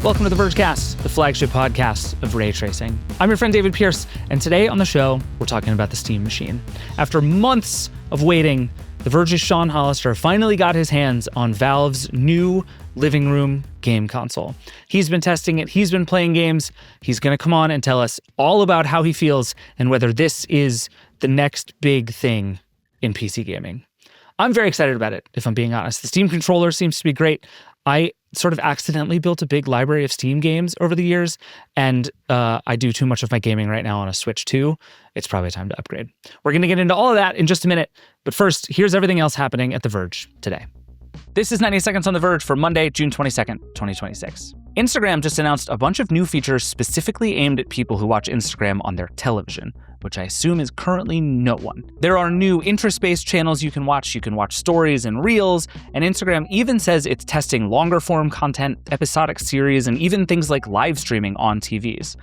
Welcome to the Vergecast, the flagship podcast of ray tracing. I'm your friend David Pierce, and today on the show, we're talking about the Steam Machine. After months of waiting, the Verge's Sean Hollister finally got his hands on Valve's new living room game console. He's been testing it, he's been playing games, he's going to come on and tell us all about how he feels and whether this is the next big thing in PC gaming. I'm very excited about it, if I'm being honest. The Steam controller seems to be great. I sort of accidentally built a big library of Steam games over the years, and I do too much of my gaming right now on a Switch 2. It's probably time to upgrade. We're going to get into all of that in just a minute, but first, here's everything else happening at The Verge today. This is 90 Seconds on The Verge for Monday, June 22nd, 2026. Instagram just announced a bunch of new features specifically aimed at people who watch Instagram on their television, which I assume is currently no one. There are new interest-based channels you can watch stories and reels, and Instagram even says it's testing longer form content, episodic series, and even things like live streaming on TVs.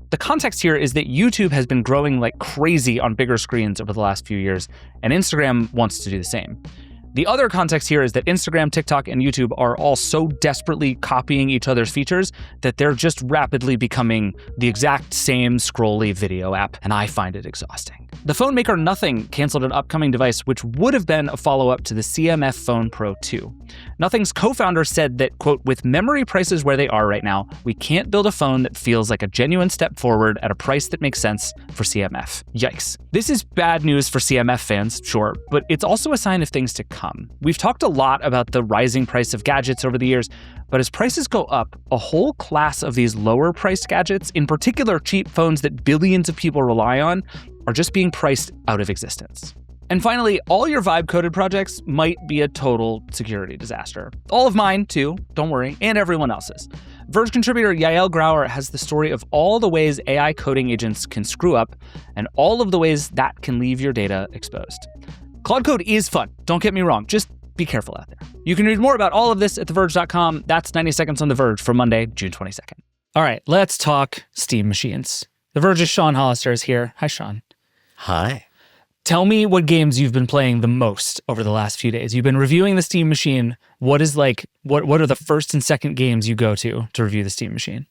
The context here is that YouTube has been growing like crazy on bigger screens over the last few years, and Instagram wants to do the same. The other context here is that Instagram, TikTok, and YouTube are all so desperately copying each other's features that they're just rapidly becoming the exact same scrolly video app, and I find it exhausting. The phone maker Nothing canceled an upcoming device which would have been a follow-up to the CMF Phone Pro 2. Nothing's co-founder said that, quote, with memory prices where they are right now, we can't build a phone that feels like a genuine step forward at a price that makes sense for CMF. Yikes. This is bad news for CMF fans, sure, but it's also a sign of things to come. We've talked a lot about the rising price of gadgets over the years, but as prices go up, a whole class of these lower-priced gadgets, in particular cheap phones that billions of people rely on, are just being priced out of existence. And finally, all your Vibe-coded projects might be a total security disaster. All of mine, too, don't worry, and everyone else's. Verge contributor Yael Grauer has the story of all the ways AI coding agents can screw up, and all of the ways that can leave your data exposed. Cloud code is fun, don't get me wrong, just be careful out there. You can read more about all of this at theverge.com. That's 90 Seconds on The Verge for Monday, June 22nd. All right, let's talk Steam machines. The Verge's Sean Hollister is here. Hi, Sean. Hi. Tell me what games you've been playing the most over the last few days. You've been reviewing the Steam Machine. What are the first and second games you go to review the Steam Machine?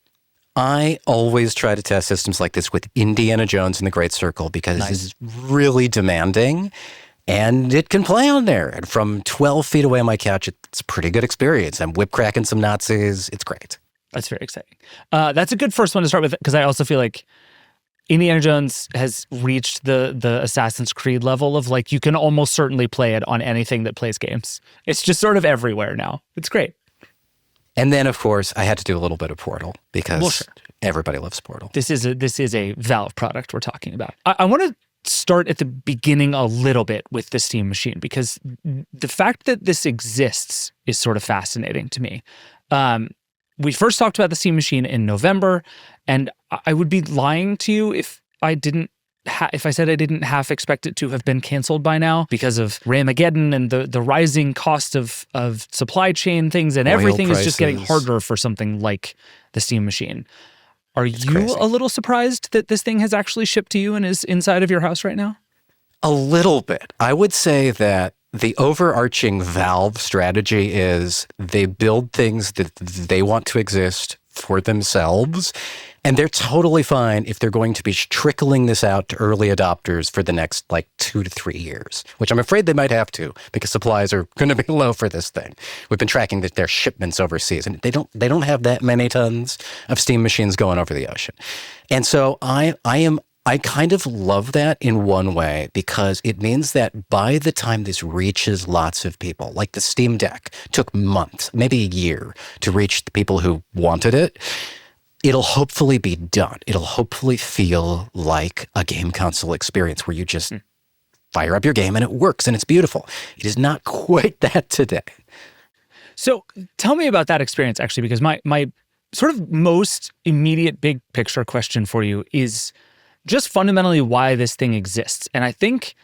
I always try to test systems like this with Indiana Jones and the Great Circle because It's really demanding and it can play on there. And from 12 feet away on my couch, it's a pretty good experience. I'm whip cracking some Nazis. It's great. That's very exciting. That's a good first one to start with because I also feel like Indiana Jones has reached the Assassin's Creed level of like you can almost certainly play it on anything that plays games. It's just sort of everywhere now. It's great. And then, of course, I had to do a little bit of Portal because everybody loves Portal. This is a Valve product we're talking about. I want to start at the beginning a little bit with the Steam Machine because the fact that this exists is sort of fascinating to me. We first talked about the Steam Machine in November, and I would be lying to you if I said I didn't half expect it to have been canceled by now because of Ramageddon and the rising cost of supply chain things, and everything is just getting harder for something like the Steam Machine. Are you a little surprised that this thing has actually shipped to you and is inside of your house right now? A little bit. I would say that the overarching Valve strategy is they build things that they want to exist for themselves, and they're totally fine if they're going to be trickling this out to early adopters for the next 2 to 3 years, which I'm afraid they might have to because supplies are going to be low for this thing. We've been tracking their shipments overseas, and they don't have that many tons of Steam machines going over the ocean. And so I kind of love that in one way because it means that by the time this reaches lots of people, like the Steam Deck took months, maybe a year to reach the people who wanted it, it'll hopefully be done. It'll hopefully feel like a game console experience where you just fire up your game and it works and it's beautiful. It is not quite that today. So tell me about that experience, actually, because my sort of most immediate big picture question for you is just fundamentally why this thing exists. And I think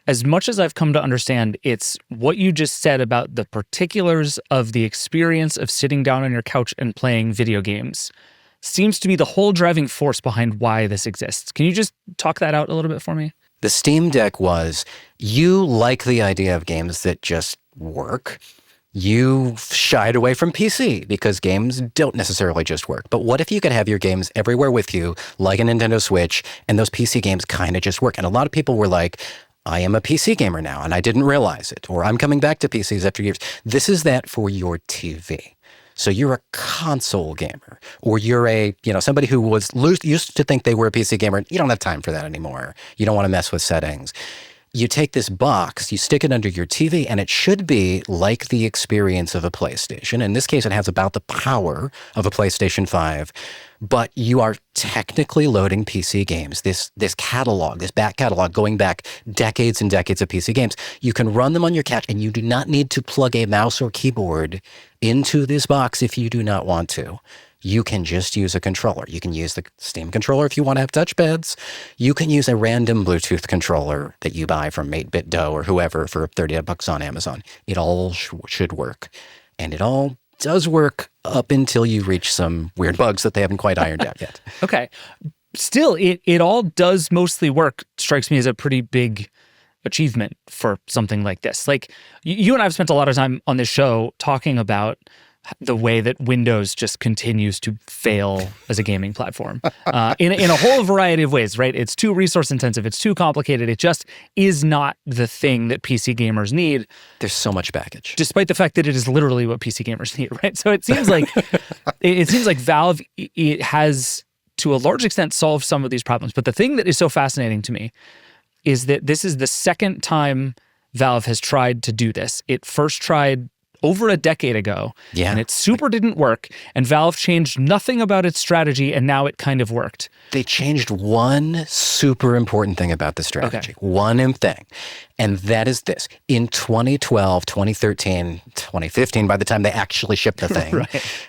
as much as I've come to understand, it's what you just said about the particulars of the experience of sitting down on your couch and playing video games seems to be the whole driving force behind why this exists. Can you just talk that out a little bit for me? The Steam Deck was, you like the idea of games that just work. You shied away from PC because games don't necessarily just work. But what if you could have your games everywhere with you, like a Nintendo Switch, and those PC games kind of just work? And a lot of people were like, I am a PC gamer now, and I didn't realize it. Or I'm coming back to PCs after years. This is that for your TV. So you're a console gamer, or you're somebody who used to think they were a PC gamer. You don't have time for that anymore. You don't want to mess with settings. You take this box, you stick it under your TV, and it should be like the experience of a PlayStation. In this case, it has about the power of a PlayStation 5, but you are technically loading PC games. This catalog, this back catalog, going back decades and decades of PC games. You can run them on your couch, and you do not need to plug a mouse or keyboard into this box if you do not want to. You can just use a controller. You can use the Steam controller if you want to have touchpads. You can use a random Bluetooth controller that you buy from 8BitDo or whoever for $30 on Amazon. It all should work. And it all does work up until you reach some weird bugs that they haven't quite ironed out yet. Okay. Still, it all does mostly work, strikes me as a pretty big achievement for something like this. Like, you and I have spent a lot of time on this show talking about the way that Windows just continues to fail as a gaming platform in a whole variety of ways, right? It's too resource intensive. It's too complicated. It just is not the thing that PC gamers need. There's so much baggage. Despite the fact that it is literally what PC gamers need, right? So it seems like Valve it has, to a large extent, solved some of these problems. But the thing that is so fascinating to me is that this is the second time Valve has tried to do this. It first tried over a decade ago, and it super didn't work, and Valve changed nothing about its strategy, and now it kind of worked. They changed one super important thing about the strategy. Okay. One thing, and that is this. In 2012, 2013, 2015, by the time they actually shipped the thing,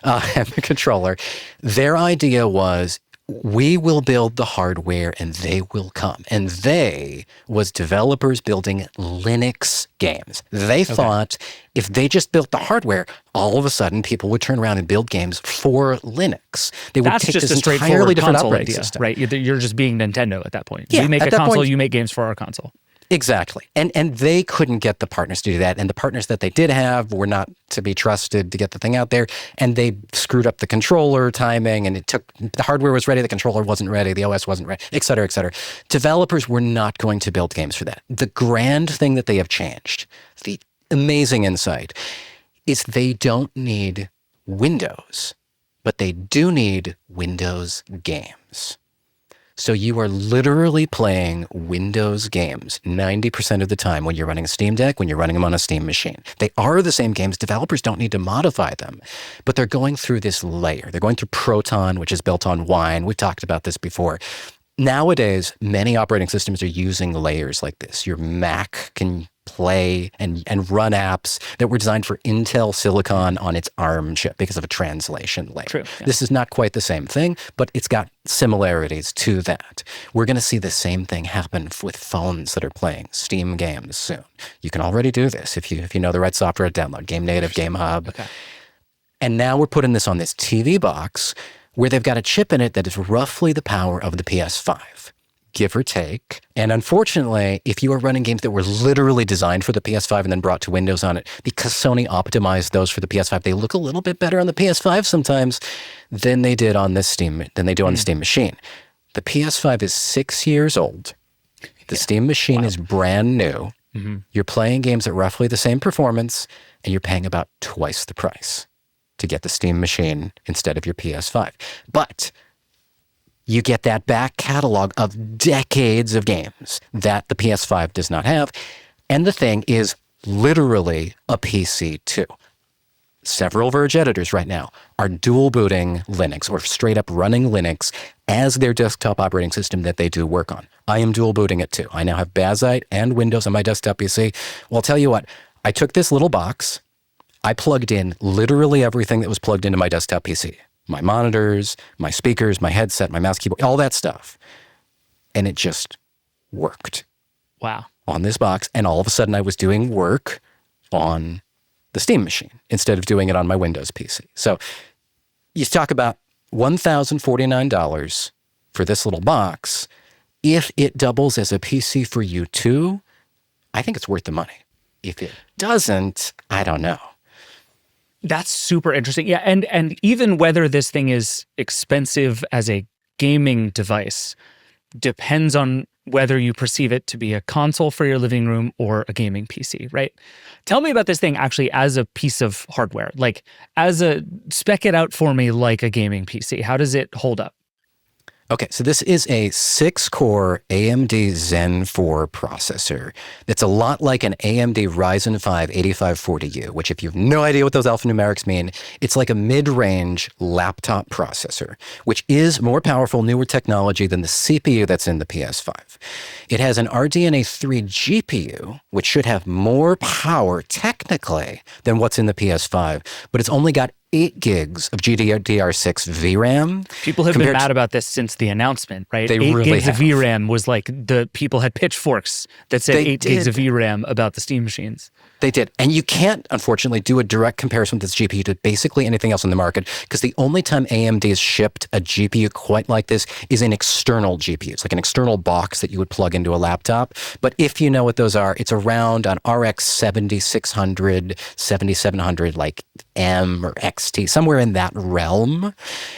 and the controller, their idea was, we will build the hardware and they will come. And they was developers building Linux games. They thought if they just built the hardware, all of a sudden people would turn around and build games for Linux. They would take this entirely different operating system. Right? You're just being Nintendo at that point. We make a console, you make games for our console. Exactly. And they couldn't get the partners to do that. And the partners that they did have were not to be trusted to get the thing out there. And they screwed up the controller timing, and the hardware was ready, the controller wasn't ready, the OS wasn't ready, et cetera, et cetera. Developers were not going to build games for that. The grand thing that they have changed, the amazing insight, is they don't need Windows, but they do need Windows games. So you are literally playing Windows games 90% of the time when you're running a Steam Deck, when you're running them on a Steam machine. They are the same games. Developers don't need to modify them, but they're going through this layer. They're going through Proton, which is built on Wine. We've talked about this before. Nowadays, many operating systems are using layers like this. Your Mac can play and run apps that were designed for Intel Silicon on its ARM chip because of a translation layer. True, yeah. This is not quite the same thing, but it's got similarities to that. We're going to see the same thing happen with phones that are playing Steam games soon. You can already do this if you know the right software to download, Game Native, Game Hub. Okay. And now we're putting this on this TV box where they've got a chip in it that is roughly the power of the PS5. Give or take. And unfortunately, if you are running games that were literally designed for the PS5 and then brought to Windows on it, because Sony optimized those for the PS5, they look a little bit better on the PS5 sometimes than they did on this Steam, than they do on the Steam machine. The PS5 is 6 years old. The Steam machine is brand new. Mm-hmm. You're playing games at roughly the same performance, and you're paying about twice the price to get the Steam machine instead of your PS5. But you get that back catalog of decades of games that the PS5 does not have. And the thing is literally a PC too. Several Verge editors right now are dual booting Linux or straight up running Linux as their desktop operating system that they do work on. I am dual booting it too. I now have Bazite and Windows on my desktop PC. Well, I'll tell you what, I took this little box, I plugged in literally everything that was plugged into my desktop PC. My monitors, my speakers, my headset, my mouse, keyboard, all that stuff. And it just worked. Wow. On this box. And all of a sudden I was doing work on the Steam machine instead of doing it on my Windows PC. So you talk about $1,049 for this little box. If it doubles as a PC for you too, I think it's worth the money. If it doesn't, I don't know. That's super interesting. Yeah, and even whether this thing is expensive as a gaming device depends on whether you perceive it to be a console for your living room or a gaming PC, right? Tell me about this thing actually as a piece of hardware. Like, spec it out for me like a gaming PC. How does it hold up? Okay, so this is a 6-core AMD Zen 4 processor. It's a lot like an AMD Ryzen 5 8540U, which if you have no idea what those alphanumerics mean, it's like a mid-range laptop processor, which is more powerful, newer technology than the CPU that's in the PS5. It has an RDNA 3 GPU, which should have more power technically than what's in the PS5, but it's only got 8 gigs of GDDR6 VRAM. People have been mad about this since the announcement, right? They 8 really gigs have. of VRAM was like the people had pitchforks that said They 8 gigs of did. VRAM about the Steam machines. They did. And you can't, unfortunately, do a direct comparison with this GPU to basically anything else on the market, because the only time AMD has shipped a GPU quite like this is in external GPUs, like an external box that you would plug into a laptop. But if you know what those are, it's around an RX 7600, 7700, like M or XT, somewhere in that realm.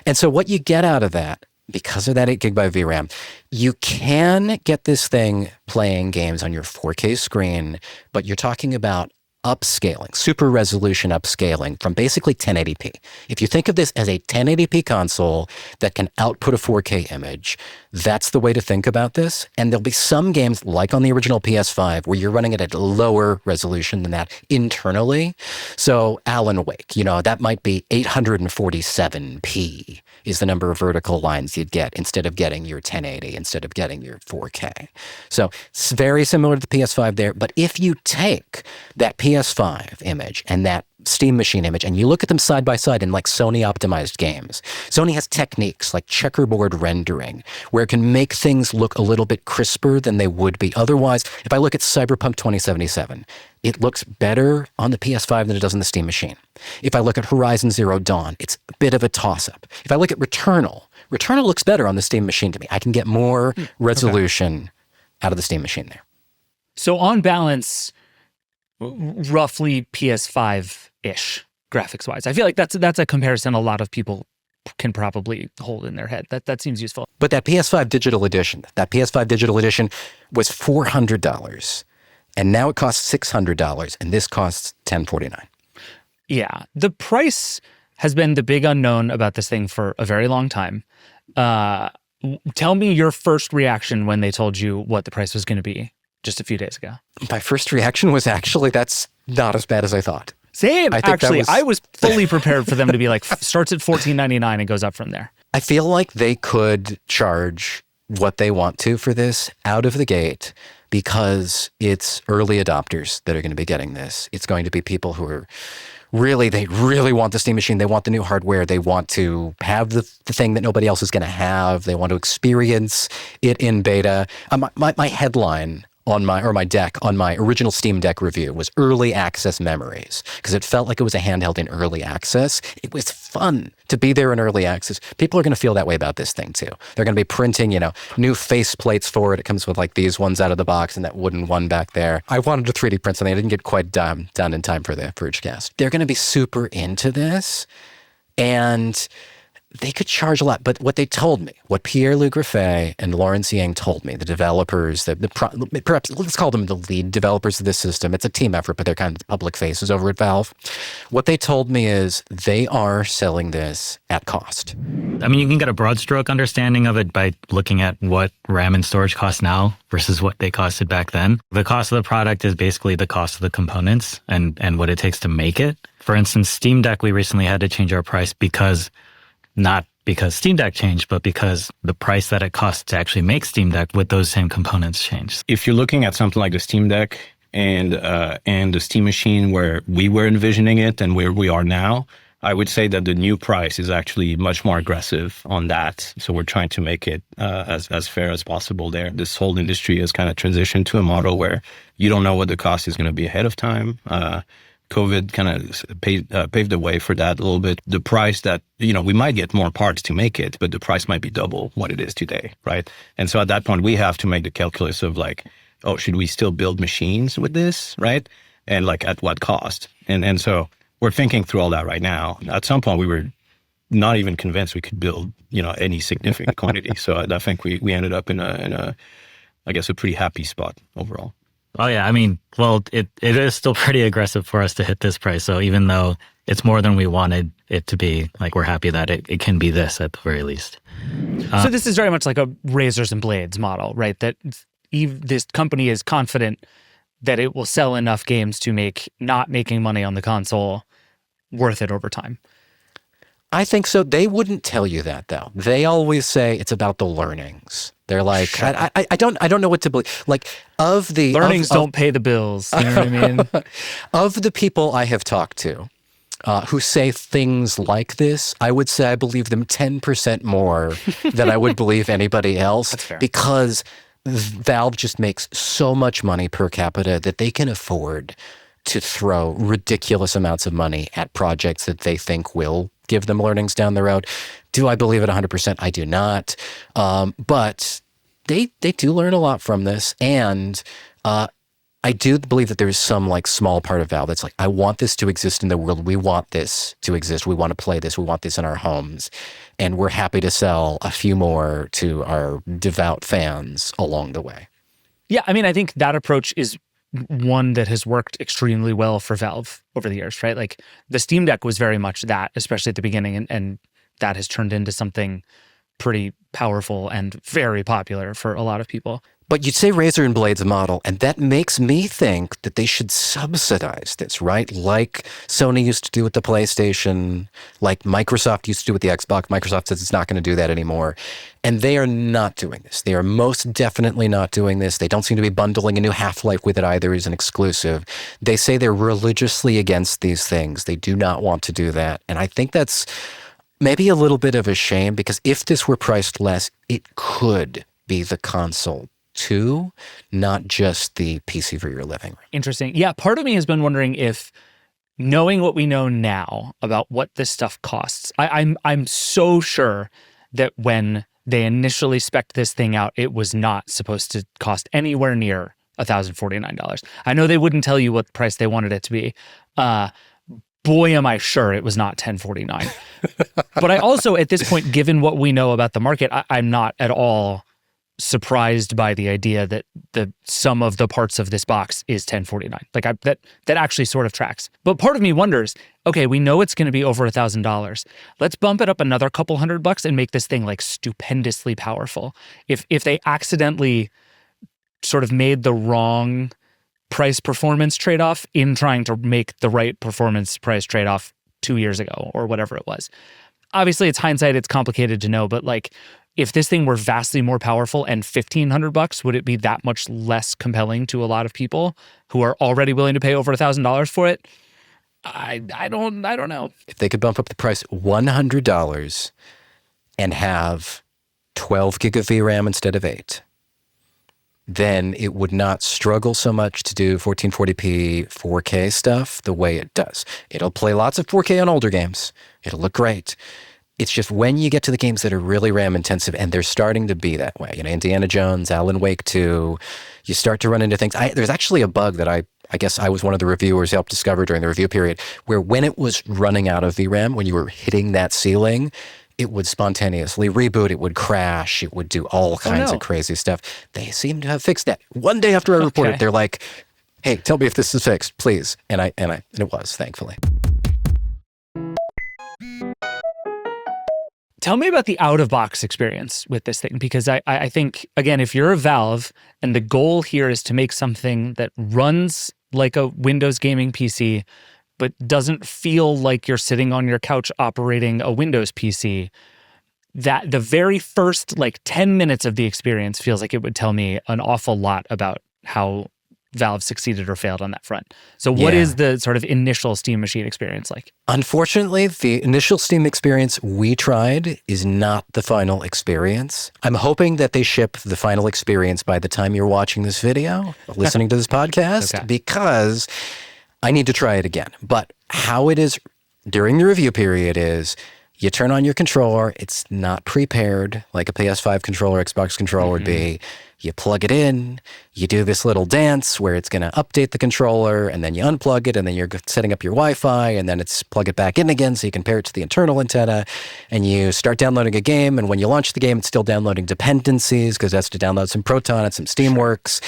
And so what you get out of that, because of that 8 gig by VRAM, you can get this thing playing games on your 4K screen, but you're talking about upscaling, super resolution upscaling from basically 1080p. If you think of this as a 1080p console that can output a 4K image, that's the way to think about this. And there'll be some games like on the original PS5 where you're running it at a lower resolution than that internally. So Alan Wake, that might be 847p is the number of vertical lines you'd get instead of getting your 1080, instead of getting your 4K. So it's very similar to the PS5 there. But if you take that PS5 image and that Steam Machine image and you look at them side by side in like Sony optimized games, Sony has techniques like checkerboard rendering where it can make things look a little bit crisper than they would be otherwise. If I look at Cyberpunk 2077, it looks better on the PS5 than it does on the Steam Machine. If I look at Horizon Zero Dawn, it's a bit of a toss-up. If I look at Returnal looks better on the Steam Machine to me. I can get more resolution out of the Steam Machine there. So on balance, roughly PS5-ish graphics-wise. I feel like that's a comparison a lot of people can probably hold in their head. That seems useful. But that PS5 digital edition was $400. And now it costs $600, and this costs $1,049. Yeah. The price has been the big unknown about this thing for a very long time. Tell me your first reaction when they told you what the price was going to be just a few days ago. My first reaction was actually, that's not as bad as I thought. Same. I was fully prepared for them to be like, starts at $14.99 and goes up from there. I feel like they could charge what they want to for this out of the gate, because it's early adopters that are going to be getting this. It's going to be people who are they really want the Steam Machine. They want the new hardware. They want to have the thing that nobody else is going to have. They want to experience it in beta. My headline on my deck on my original Steam Deck review was early access memories, because it felt like it was a handheld in early access. It was fun to be there in early access. People are going to feel that way about this thing too. They're going to be printing, new face plates for it. It comes with like these ones out of the box and that wooden one back there. I wanted to 3D print something. I didn't get quite done in time for the Vergecast. They're going to be super into this, and they could charge a lot. But what they told me, what Pierre-Luc Griffet and Lawrence Yang told me, the developers, perhaps let's call them the lead developers of this system. It's a team effort, but they're kind of the public faces over at Valve. What they told me is they are selling this at cost. I mean, you can get a broad stroke understanding of it by looking at what RAM and storage costs now versus what they costed back then. The cost of the product is basically the cost of the components and what it takes to make it. For instance, Steam Deck, we recently had to change our price not because Steam Deck changed, but because the price that it costs to actually make Steam Deck with those same components changed. If you're looking at something like the Steam Deck and the Steam Machine where we were envisioning it and where we are now, I would say that the new price is actually much more aggressive on that. So we're trying to make it as fair as possible there. This whole industry has kind of transitioned to a model where you don't know what the cost is going to be ahead of time. COVID kind of paved the way for that a little bit. The price that, we might get more parts to make it, but the price might be double what it is today, right? And so at that point, we have to make the calculus of like, should we still build machines with this, right? And like at what cost? And so we're thinking through all that right now. At some point, we were not even convinced we could build, any significant quantity. So I think we ended up in a, I guess, a pretty happy spot overall. Oh yeah, I mean, well, it is still pretty aggressive for us to hit this price. So even though it's more than we wanted it to be, like, we're happy that it can be this at the very least. So this is very much like a razors and blades model, right? That this company is confident that it will sell enough games to make not making money on the console worth it over time. I think so. They wouldn't tell you that, though. They always say it's about the learnings. They're like, I don't know what to believe. Like, of the learnings don't pay the bills. You know what I mean? Of the people I have talked to who say things like this, I would say I believe them 10% more than I would believe anybody else. That's fair. Because Valve just makes so much money per capita that they can afford to throw ridiculous amounts of money at projects that they think will give them learnings down the road. Do I believe it 100%? I do not. But they do learn a lot from this. And I do believe that there is some like small part of Valve that's like, I want this to exist in the world. We want this to exist. We want to play this. We want this in our homes. And we're happy to sell a few more to our devout fans along the way. Yeah, I mean, I think that approach is one that has worked extremely well for Valve over the years, right? Like the Steam Deck was very much that, especially at the beginning, and that has turned into something pretty powerful and very popular for a lot of people. But you'd say razor and blades model, and that makes me think that they should subsidize this, right? Like Sony used to do with the PlayStation, like Microsoft used to do with the Xbox. Microsoft says it's not going to do that anymore. And they are not doing this. They are most definitely not doing this. They don't seem to be bundling a new Half-Life with it either as an exclusive. They say they're religiously against these things. They do not want to do that. And I think that's maybe a little bit of a shame, because if this were priced less, it could be the console too, not just the PC for your living room. Interesting. Yeah, part of me has been wondering if, knowing what we know now about what this stuff costs, I'm so sure that when they initially spec'd this thing out, it was not supposed to cost anywhere near $1,049. I know they wouldn't tell you what price they wanted it to be. Boy, am I sure it was not $1,049. But I also, at this point, given what we know about the market, I'm not at all surprised by the idea that the sum of the parts of this box is $1,049. Like that actually sort of tracks. But part of me wonders, okay, we know it's going to be over $1,000. Let's bump it up another couple $100 and make this thing like stupendously powerful. If they accidentally sort of made the wrong price performance trade-off in trying to make the right performance price trade-off 2 years ago or whatever it was. Obviously, it's hindsight, it's complicated to know, but like, if this thing were vastly more powerful and $1,500, would it be that much less compelling to a lot of people who are already willing to pay over $1,000 for it? I don't know. If they could bump up the price $100 and have 12 gig of VRAM instead of 8, then it would not struggle so much to do 1440p 4K stuff the way it does. It'll play lots of 4K on older games. It'll look great. It's just when you get to the games that are really RAM intensive, and they're starting to be that way, Indiana Jones, Alan Wake 2, you start to run into things. There's actually a bug that I guess I was one of the reviewers helped discover during the review period, where when it was running out of VRAM, when you were hitting that ceiling, it would spontaneously reboot, it would crash, it would do all kinds of crazy stuff. They seem to have fixed that. One day after I reported, they're like, hey, tell me if this is fixed, please. And it was, thankfully. Tell me about the out-of-box experience with this thing, because I think, again, if you're a Valve and the goal here is to make something that runs like a Windows gaming PC, but doesn't feel like you're sitting on your couch operating a Windows PC, that the very first 10 minutes of the experience feels like it would tell me an awful lot about how Valve succeeded or failed on that front. So what is the sort of initial Steam Machine experience like? Unfortunately, the initial Steam experience we tried is not the final experience. I'm hoping that they ship the final experience by the time you're watching this video, listening to this podcast, because I need to try it again. But how it is during the review period is You turn on your controller. It's not prepared like a PS5 controller, Xbox controller would be. You plug it in. You do this little dance where it's going to update the controller, and then you unplug it, and then you're setting up your Wi-Fi, and then it's plug it back in again so you can pair it to the internal antenna, and you start downloading a game, and when you launch the game, it's still downloading dependencies because it has to download some Proton and some Steamworks.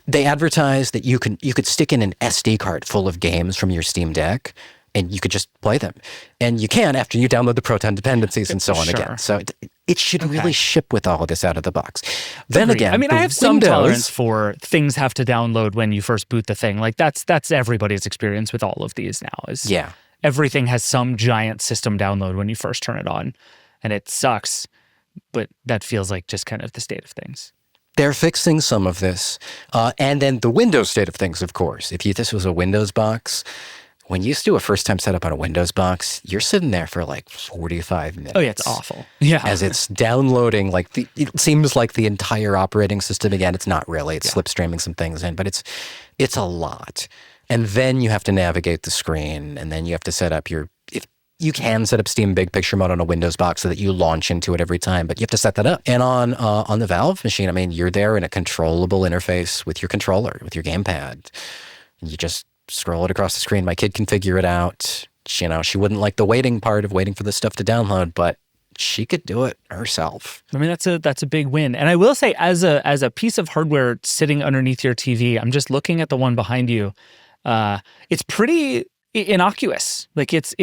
They advertise that you could stick in an SD card full of games from your Steam Deck, and you could just play them. And you can after you download the Proton dependencies and so on again. So it should really ship with all of this out of the box. Then again, I mean, I have some tolerance for things have to download when you first boot the thing. Like that's everybody's experience with all of these now. Everything has some giant system download when you first turn it on, and it sucks. But that feels like just kind of the state of things. They're fixing some of this. And then the Windows state of things, of course. If this was a Windows box, when you do a first-time setup on a Windows box, you're sitting there for like 45 minutes. Oh, yeah, it's awful. Yeah. As it's downloading, it seems like the entire operating system again. It's not really. It's slipstreaming some things in, but it's a lot. And then you have to navigate the screen, and then you have to set up you can set up Steam Big Picture Mode on a Windows box so that you launch into it every time, but you have to set that up. And on the Valve machine, I mean, you're there in a controllable interface with your controller, with your gamepad. And you just scroll it across the screen. My kid can figure it out. She wouldn't like the waiting part of waiting for this stuff to download, but she could do it herself. I mean, that's a big win. And I will say, as a piece of hardware sitting underneath your TV, I'm just looking at the one behind you. It's pretty innocuous. Like it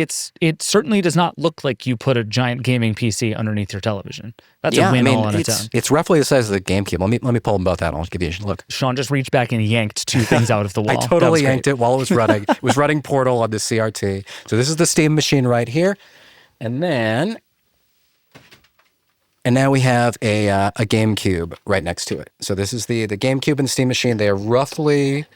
certainly does not look like you put a giant gaming PC underneath your television. That's a win all on its own. It's roughly the size of the GameCube. Let me pull them both out. I'll give you a look. Sean just reached back and yanked two things out of the wall. I totally yanked it while it was running. It was running Portal on the CRT. So this is the Steam machine right here, and now we have a GameCube right next to it. So this is the GameCube and the Steam machine. They are roughly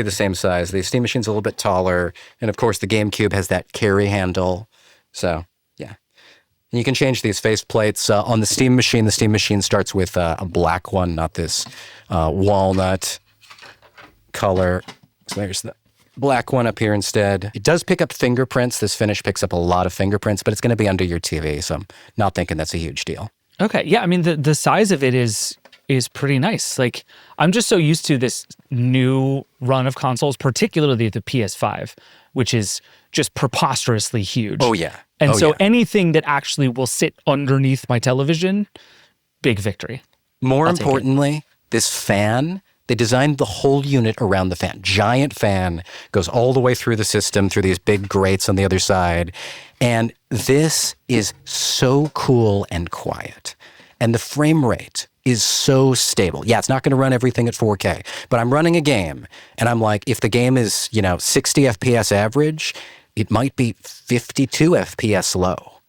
the same size. The Steam machine's a little bit taller. And of course, the GameCube has that carry handle. So, yeah. And you can change these face plates. On the Steam machine starts with a black one, not this walnut color. So there's the black one up here instead. It does pick up fingerprints. This finish picks up a lot of fingerprints, but it's going to be under your TV. So I'm not thinking that's a huge deal. Okay. Yeah. I mean, the size of it is pretty nice. Like, I'm just so used to this new run of consoles, particularly the PS5, which is just preposterously huge. Oh, yeah. And anything that actually will sit underneath my television, big victory. More importantly, this fan, they designed the whole unit around the fan. Giant fan, goes all the way through the system, through these big grates on the other side. And this is so cool and quiet. And the frame rate is so stable. Yeah, it's not going to run everything at 4K, but I'm running a game, and I'm like, if the game is, 60 FPS average, it might be 52 FPS low.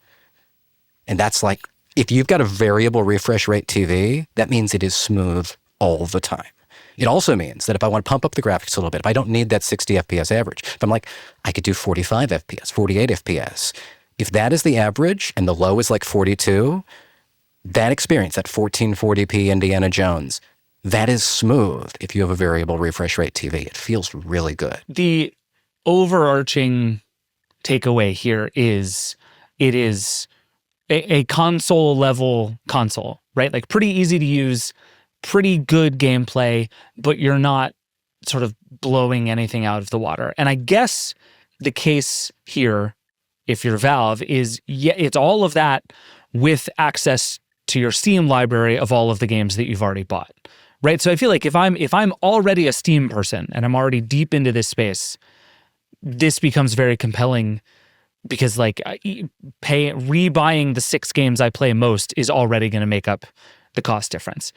And that's like, if you've got a variable refresh rate TV, that means it is smooth all the time. It also means that if I want to pump up the graphics a little bit, if I don't need that 60 FPS average, if I'm like, I could do 45 FPS, 48 FPS. If that is the average and the low is like 42, that experience, that 1440p Indiana Jones, that is smooth if you have a variable refresh rate TV. It feels really good. The overarching takeaway here is it is a console level console, right? Like pretty easy to use, pretty good gameplay, but you're not sort of blowing anything out of the water. And I guess the case here, if you're Valve, is it's all of that with access to your Steam library of all of the games that you've already bought, right? So I feel like if I'm already a Steam person and I'm already deep into this space, this becomes very compelling because like rebuying the 6 games I play most is already going to make up the cost difference.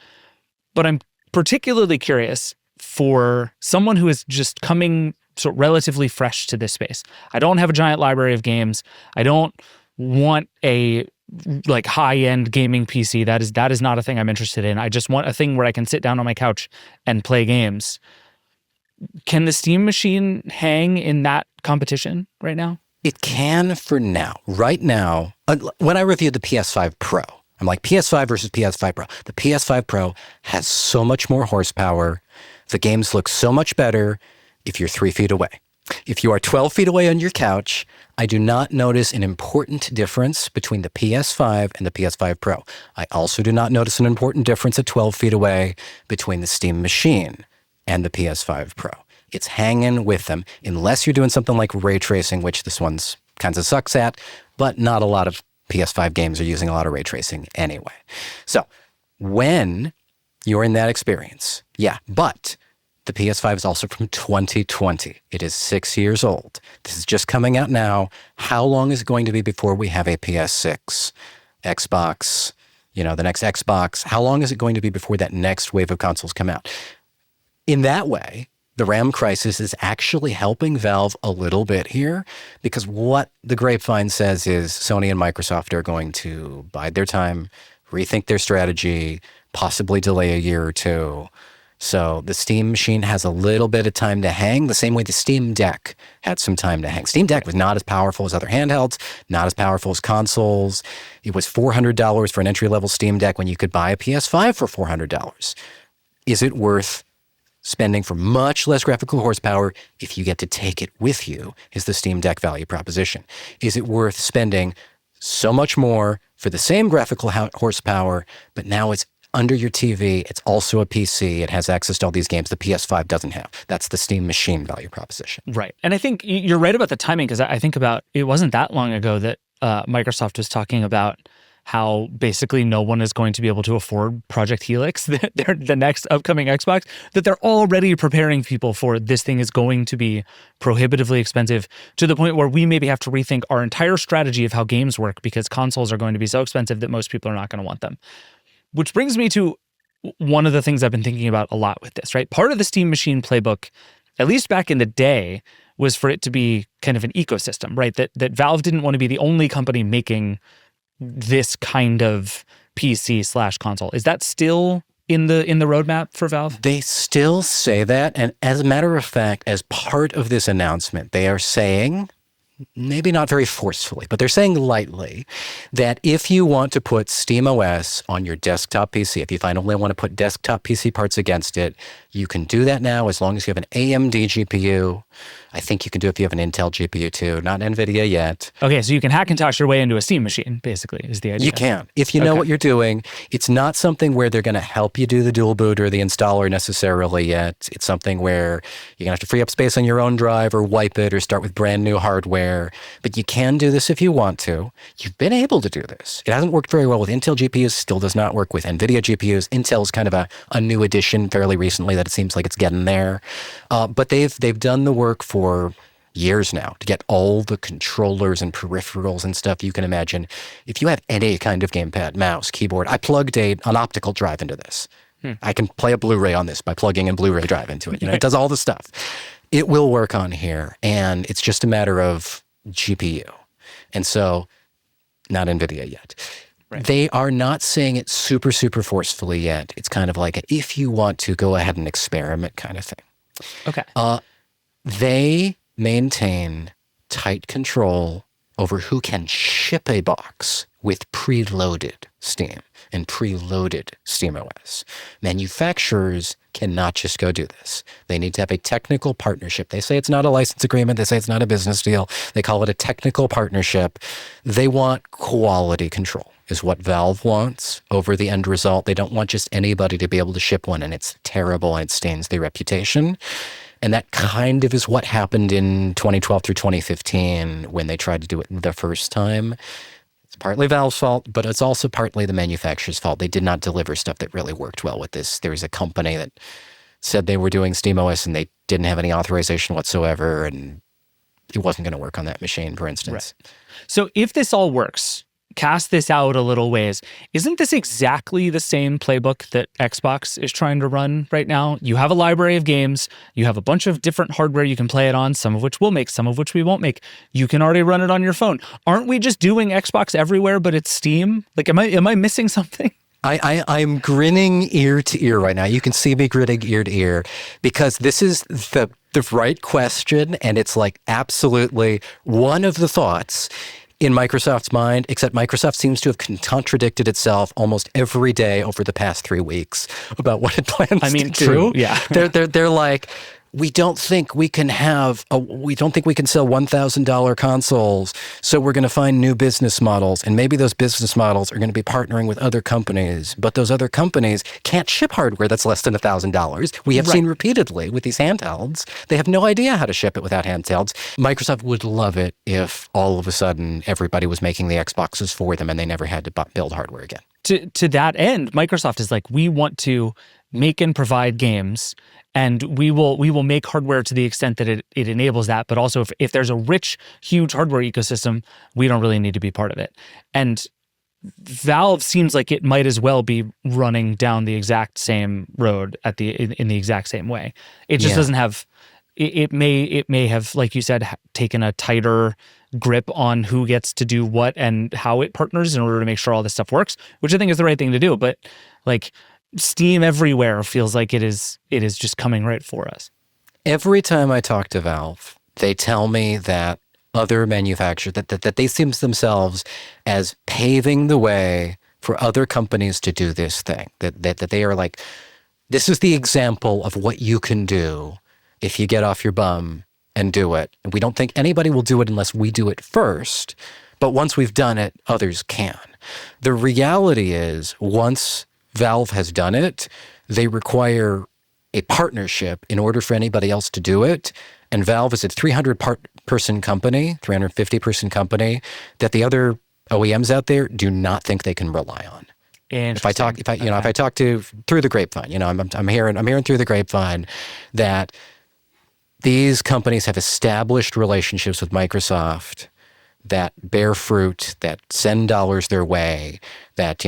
But I'm particularly curious for someone who is just coming sort of relatively fresh to this space. I don't have a giant library of games. I don't want a like high-end gaming PC. That is not a thing I'm interested in. I just want a thing where I can sit down on my couch and play games. Can the Steam machine hang in that competition right now? It can for now. Right now, when I reviewed the PS5 Pro, I'm like, PS5 versus PS5 Pro. The PS5 Pro has so much more horsepower. The games look so much better if you're 3 feet away. If you are 12 feet away on your couch, I do not notice an important difference between the PS5 and the PS5 Pro. I also do not notice an important difference at 12 feet away between the Steam Machine and the PS5 Pro. It's hanging with them, unless you're doing something like ray tracing, which this one's kind of sucks at, but not a lot of PS5 games are using a lot of ray tracing anyway. So when you're in that experience, yeah, but the PS5 is also from 2020. It is 6 years old. This is just coming out now. How long is it going to be before we have a PS6, Xbox, the next Xbox? How long is it going to be before that next wave of consoles come out? In that way, the RAM crisis is actually helping Valve a little bit here, because what the grapevine says is Sony and Microsoft are going to bide their time, rethink their strategy, possibly delay a year or two. So the Steam Machine has a little bit of time to hang, the same way the Steam Deck had some time to hang. Steam Deck was not as powerful as other handhelds, not as powerful as consoles. It was $400 for an entry-level Steam Deck when you could buy a PS5 for $400. Is it worth spending for much less graphical horsepower if you get to take it with you, is the Steam Deck value proposition. Is it worth spending so much more for the same graphical horsepower, but now it's under your TV, it's also a PC, it has access to all these games the PS5 doesn't have. That's the Steam Machine value proposition. Right. And I think you're right about the timing, because I think about, it wasn't that long ago that Microsoft was talking about how basically no one is going to be able to afford Project Helix, the next upcoming Xbox, that they're already preparing people for this thing is going to be prohibitively expensive, to the point where we maybe have to rethink our entire strategy of how games work, because consoles are going to be so expensive that most people are not going to want them. Which brings me to one of the things I've been thinking about a lot with this, right? Part of the Steam Machine playbook, at least back in the day, was for it to be kind of an ecosystem, right? That Valve didn't want to be the only company making this kind of PC/console. Is that still in the roadmap for Valve? They still say that, and as a matter of fact, as part of this announcement, they are saying, maybe not very forcefully, but they're saying lightly, that if you want to put SteamOS on your desktop PC, if you finally want to put desktop PC parts against it, you can do that now as long as you have an AMD GPU. I think you can do it if you have an Intel GPU too, not NVIDIA yet. Okay, so you can Hackintosh your way into a Steam machine, basically, is the idea. You can. If you know what you're doing, it's not something where they're going to help you do the dual boot or the installer necessarily yet. It's something where you're going to have to free up space on your own drive or wipe it or start with brand new hardware. But you can do this if you want to. You've been able to do this. It hasn't worked very well with Intel GPUs, still does not work with NVIDIA GPUs. Intel's kind of a new addition fairly recently that it seems like it's getting there. But they've done the work for years now to get all the controllers and peripherals and stuff you can imagine. If you have any kind of gamepad, mouse, keyboard, I plugged an optical drive into this. I can play a Blu-ray on this by plugging a Blu-ray drive into it. It does all the stuff. It will work on here, and it's just a matter of GPU. And so, not NVIDIA yet. Right. They are not saying it super, super forcefully yet. It's kind of like if you want to go ahead and experiment kind of thing. Okay. They maintain tight control over who can ship a box with preloaded Steam and preloaded SteamOS. Manufacturers cannot just go do this. They need to have a technical partnership. They say it's not a license agreement. They say it's not a business deal. They call it a technical partnership. They want quality control is what Valve wants over the end result. They don't want just anybody to be able to ship one, and it's terrible and it stains their reputation. And that kind of is what happened in 2012 through 2015 when they tried to do it the first time. It's partly Valve's fault, but it's also partly the manufacturer's fault. They did not deliver stuff that really worked well with this. There was a company that said they were doing SteamOS and they didn't have any authorization whatsoever, and it wasn't going to work on that machine, for instance. Right. So if this all works, cast this out a little ways, isn't this exactly the same playbook that Xbox is trying to run right now? You have a library of games, you have a bunch of different hardware you can play it on, some of which we'll make, some of which we won't make. You can already run it on your phone. Aren't we just doing Xbox everywhere, but it's Steam? Like, am I missing something? I'm grinning ear to ear right now. You can see me grinning ear to ear because this is the right question, and it's like absolutely one of the thoughts in Microsoft's mind, except Microsoft seems to have contradicted itself almost every day over the past 3 weeks about what it plans to do. True, yeah. They're like, we don't think we can sell $1,000 consoles. So we're going to find new business models. And maybe those business models are going to be partnering with other companies. But those other companies can't ship hardware that's less than $1,000. We have seen repeatedly with these handhelds. They have no idea how to ship it without handhelds. Microsoft would love it if all of a sudden everybody was making the Xboxes for them and they never had to build hardware again. To that end, Microsoft is like, we want to make and provide games, and we will make hardware to the extent that it enables that. But also, if there's a rich, huge hardware ecosystem, we don't really need to be part of it. And Valve seems like it might as well be running down the exact same road in the exact same way. It just doesn't have. It may have, like you said, taken a tighter grip on who gets to do what and how it partners in order to make sure all this stuff works, which I think is the right thing to do. But like, Steam everywhere feels like it is just coming right for us. Every time I talk to Valve, they tell me that other manufacturers, that they see themselves as paving the way for other companies to do this thing. That they are like, this is the example of what you can do if you get off your bum and do it. And we don't think anybody will do it unless we do it first. But once we've done it, others can. The reality is, once Valve has done it, they require a partnership in order for anybody else to do it. And Valve is a 300-person company, 350-person company that the other OEMs out there do not think they can rely on. If I talk to through the grapevine, I'm hearing through the grapevine that these companies have established relationships with Microsoft that bear fruit, that send dollars their way, that,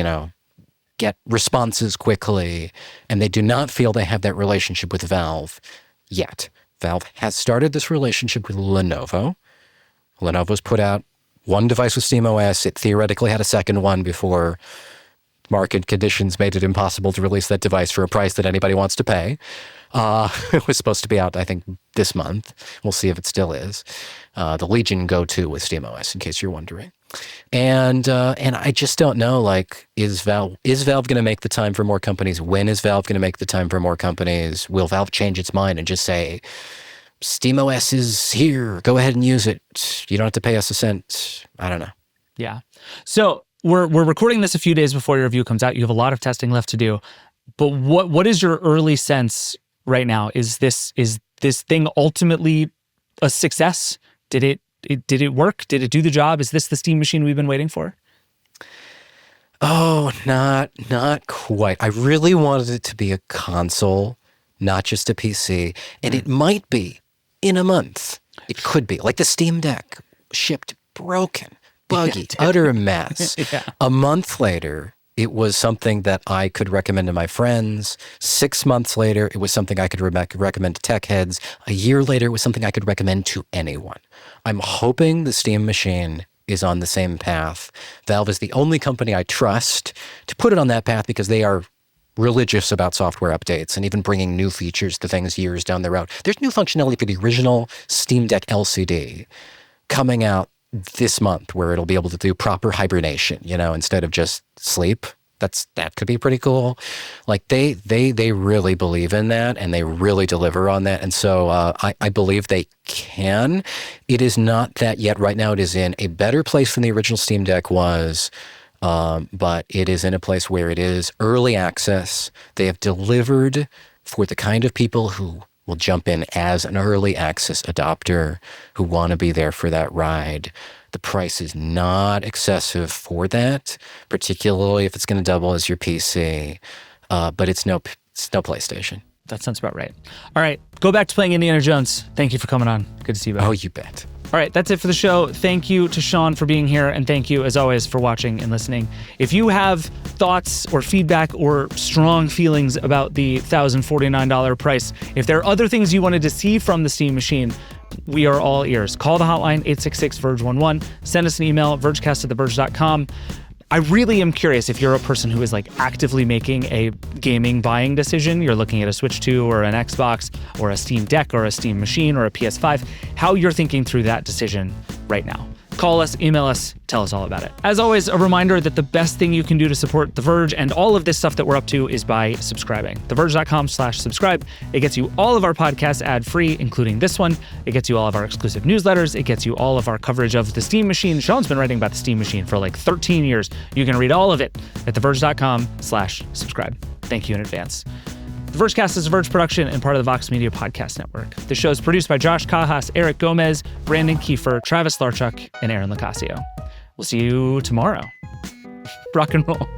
get responses quickly, and they do not feel they have that relationship with Valve yet. Valve has started this relationship with Lenovo. Lenovo's put out one device with SteamOS. It theoretically had a second one before market conditions made it impossible to release that device for a price that anybody wants to pay. It was supposed to be out, I think, this month. We'll see if it still is. The Legion Go 2 with SteamOS, in case you're wondering. And I just don't know, like, is Valve going to make the time for more companies? When is Valve going to make the time for more companies? Will Valve change its mind and just say, SteamOS is here, go ahead and use it. You don't have to pay us a cent. I don't know. Yeah. So we're recording this a few days before your review comes out. You have a lot of testing left to do. But what is your early sense right now? Is this thing ultimately a success? Did it work? Did it do the job? Is this the Steam machine we've been waiting for? Oh, not quite. I really wanted it to be a console, not just a PC. And it might be in a month. It could be. Like the Steam Deck shipped broken, buggy, utter mess. Yeah. A month later, it was something that I could recommend to my friends. 6 months later, it was something I could recommend to tech heads. A year later, it was something I could recommend to anyone. I'm hoping the Steam machine is on the same path. Valve is the only company I trust to put it on that path because they are religious about software updates and even bringing new features to things years down the road. There's new functionality for the original Steam Deck LCD coming out this month where it'll be able to do proper hibernation, instead of just sleep. That could be pretty cool. Like they really believe in that and they really deliver on that. And so I believe they can. It is not that yet. Right now it is in a better place than the original Steam Deck was. But it is in a place where it is early access. They have delivered for the kind of people who will jump in as an early access adopter, who want to be there for that ride. The price is not excessive for that, particularly if it's going to double as your PC. But it's no PlayStation. That sounds about right. All right, go back to playing Indiana Jones. Thank you for coming on. Good to see you back. Oh, you bet. All right, that's it for the show. Thank you to Sean for being here, and thank you, as always, for watching and listening. If you have thoughts or feedback or strong feelings about the $1,049 price, if there are other things you wanted to see from the Steam machine, we are all ears. Call the hotline, 866-VERGE11. Send us an email, vergecast@theverge.com. I really am curious if you're a person who is like actively making a gaming buying decision. You're looking at a Switch 2 or an Xbox or a Steam Deck or a Steam machine or a PS5, how you're thinking through that decision right now. Call us, email us, tell us all about it. As always, a reminder that the best thing you can do to support The Verge and all of this stuff that we're up to is by subscribing. TheVerge.com/subscribe. It gets you all of our podcasts ad-free, including this one. It gets you all of our exclusive newsletters. It gets you all of our coverage of the Steam Machine. Sean's been writing about the Steam Machine for like 13 years. You can read all of it at TheVerge.com/subscribe. Thank you in advance. The Vergecast is a Verge production and part of the Vox Media Podcast Network. The show is produced by Josh Kajas, Eric Gomez, Brandon Kiefer, Travis Larchuk, and Aaron Lacasio. We'll see you tomorrow. Rock and roll.